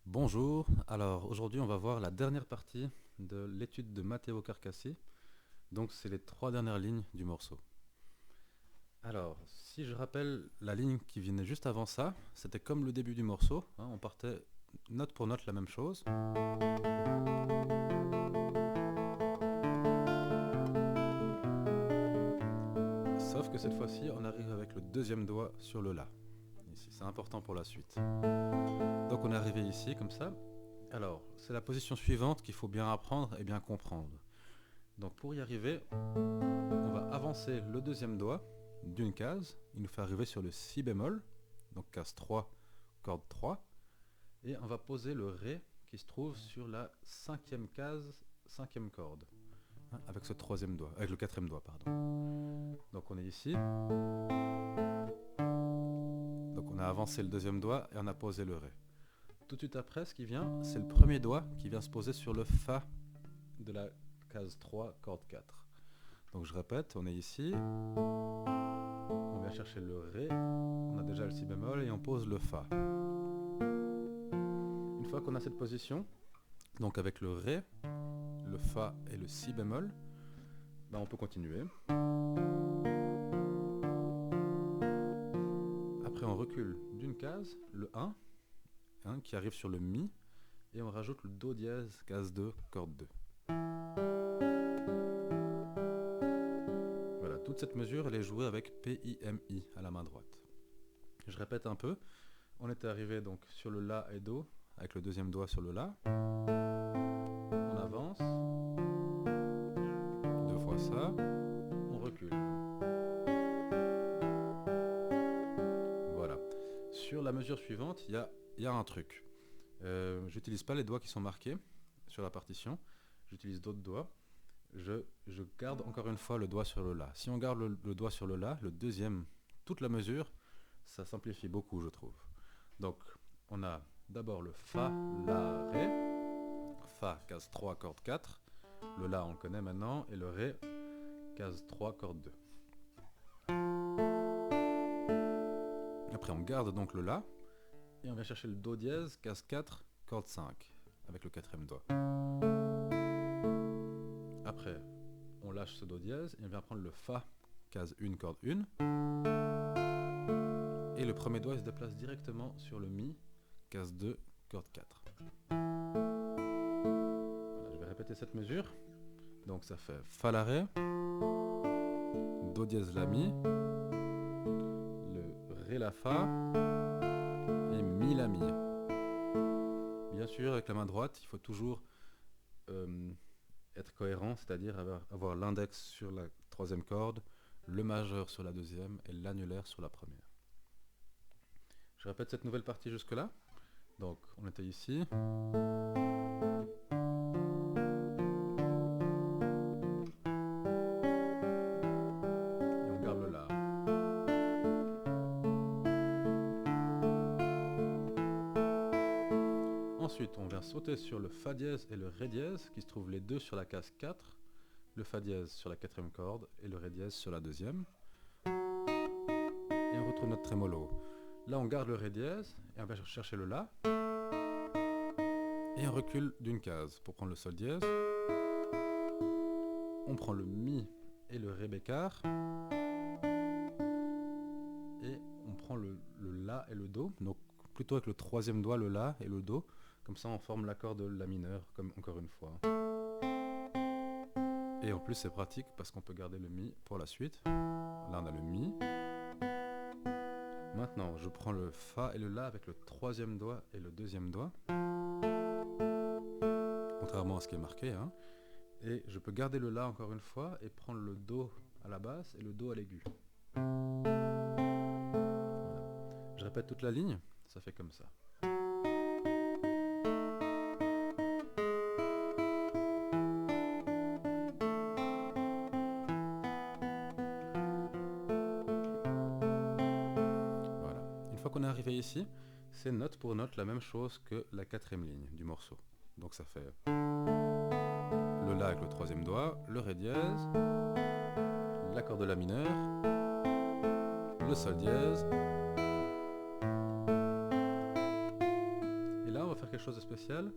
Bonjour, alors aujourd'hui on va voir la dernière partie de l'étude de Matteo Carcassi. Donc c'est les trois dernières lignes du morceau. Alors, si je rappelle la ligne qui venait juste avant ça, c'était comme le début du morceau, hein, on partait note pour note la même chose. Sauf que cette fois-ci on arrive avec le deuxième doigt sur le La. Ici, c'est important pour la suite. Donc on est arrivé ici comme ça. Alors, c'est la position suivante qu'il faut bien apprendre et bien comprendre. Donc pour y arriver, on va avancer le deuxième doigt d'une case. Il nous fait arriver sur le Si bémol, donc case 3, corde 3. Et on va poser le Ré qui se trouve sur la cinquième case, cinquième corde, hein, avec ce troisième doigt, avec le quatrième doigt, pardon. Donc on est ici. Donc on a avancé le deuxième doigt et on a posé le Ré. Tout de suite après, ce qui vient, c'est le premier doigt qui vient se poser sur le Fa de la case 3, corde 4. Donc je répète, on est ici, on vient chercher le Ré, on a déjà le Si bémol et on pose le Fa. Une fois qu'on a cette position, donc avec le Ré, le Fa et le Si bémol, ben on peut continuer. Après on recule d'une case, le 1, hein, qui arrive sur le Mi, et on rajoute le Do dièse, case 2, corde 2. Voilà, toute cette mesure elle est jouée avec P-I-M-I à la main droite. Je répète un peu, on était arrivé donc sur le La et Do, avec le deuxième doigt sur le La. On avance, deux fois ça, on recule. Voilà. Sur la mesure suivante, il y a un truc. J'utilise pas les doigts qui sont marqués sur la partition, j'utilise d'autres doigts. Je garde encore une fois le doigt sur le La. Si on garde le doigt sur le La, le deuxième, toute la mesure, ça simplifie beaucoup, je trouve. Donc, on a d'abord le Fa, La, Ré. Fa, case 3, corde 4. Le La, on le connaît maintenant. Et le Ré, case 3, corde 2. Après, on garde donc le La. Et on vient chercher le Do dièse, case 4, corde 5. Avec le quatrième doigt. Après, on lâche ce Do dièse et on vient prendre le Fa, case 1, corde 1. Et le premier doigt il se déplace directement sur le Mi, case 2, corde 4. Voilà, je vais répéter cette mesure. Donc ça fait Fa la Ré, Do dièse la Mi, le Ré la Fa et Mi la Mi. Bien sûr, avec la main droite, il faut toujours être cohérent, c'est-à-dire avoir l'index sur la troisième corde, le majeur sur la deuxième et l'annulaire sur la première. Je répète cette nouvelle partie jusque-là. Donc, on était ici. Et on garde le La. Ensuite, on vient sauter sur le Fa dièse et le Ré dièse, qui se trouvent les deux sur la case 4. Le Fa dièse sur la quatrième corde et le Ré dièse sur la deuxième. Et on retrouve notre trémolo. Là, on garde le Ré dièse et on va chercher le La. Et on recule d'une case pour prendre le Sol dièse. On prend le Mi et le Ré bécard. Et on prend le La et le Do. Donc plutôt avec le troisième doigt, le La et le Do. Comme ça, on forme l'accord de La mineur, comme encore une fois. Et en plus, c'est pratique parce qu'on peut garder le Mi pour la suite. Là, on a le Mi. Maintenant, je prends le Fa et le La avec le troisième doigt et le deuxième doigt. Contrairement à ce qui est marqué, hein. Et je peux garder le La encore une fois et prendre le Do à la basse et le Do à l'aigu. Voilà. Je répète toute la ligne, ça fait comme ça. Voilà. Une fois qu'on est arrivé ici, c'est note pour note la même chose que la quatrième ligne du morceau. Donc ça fait le La avec le troisième doigt, le Ré dièse, l'accord de La mineur, le Sol dièse. Et là, on va va faire quelque chose de spécial.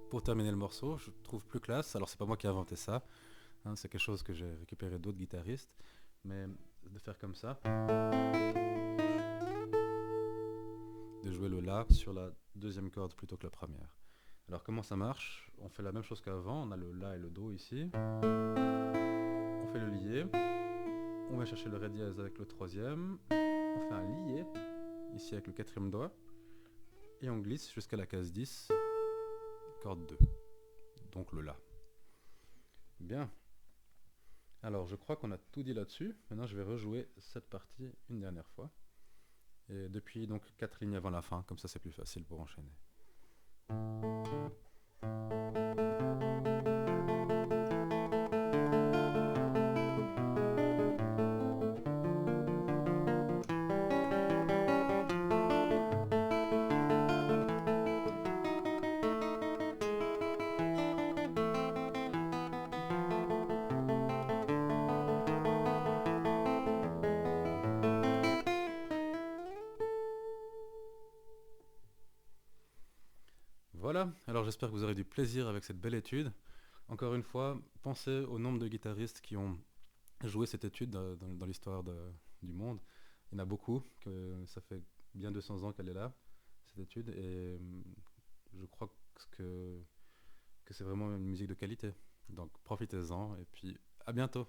Pour terminer le morceau, je trouve plus classe. Alors c'est pas moi qui ai inventé ça, hein, c'est quelque chose que j'ai récupéré d'autres guitaristes. Mais de faire comme ça, de jouer le La sur la deuxième corde plutôt que la première. Alors comment ça marche? On fait la même chose qu'avant, on a le La et le Do ici. On fait le lié, on va chercher le Ré dièse avec le troisième, on fait un lié ici avec le quatrième doigt, et on glisse jusqu'à la case 10, corde 2, donc le La. Bien. Alors je crois qu'on a tout dit là-dessus. Maintenant je vais rejouer cette partie une dernière fois. Et depuis donc 4 lignes avant la fin, comme ça c'est plus facile pour enchaîner. Voilà, alors j'espère que vous aurez du plaisir avec cette belle étude. Encore une fois, pensez au nombre de guitaristes qui ont joué cette étude dans l'histoire du monde. Il y en a beaucoup, que ça fait bien 200 ans qu'elle est là, cette étude, et je crois que c'est vraiment une musique de qualité. Donc profitez-en, et puis à bientôt.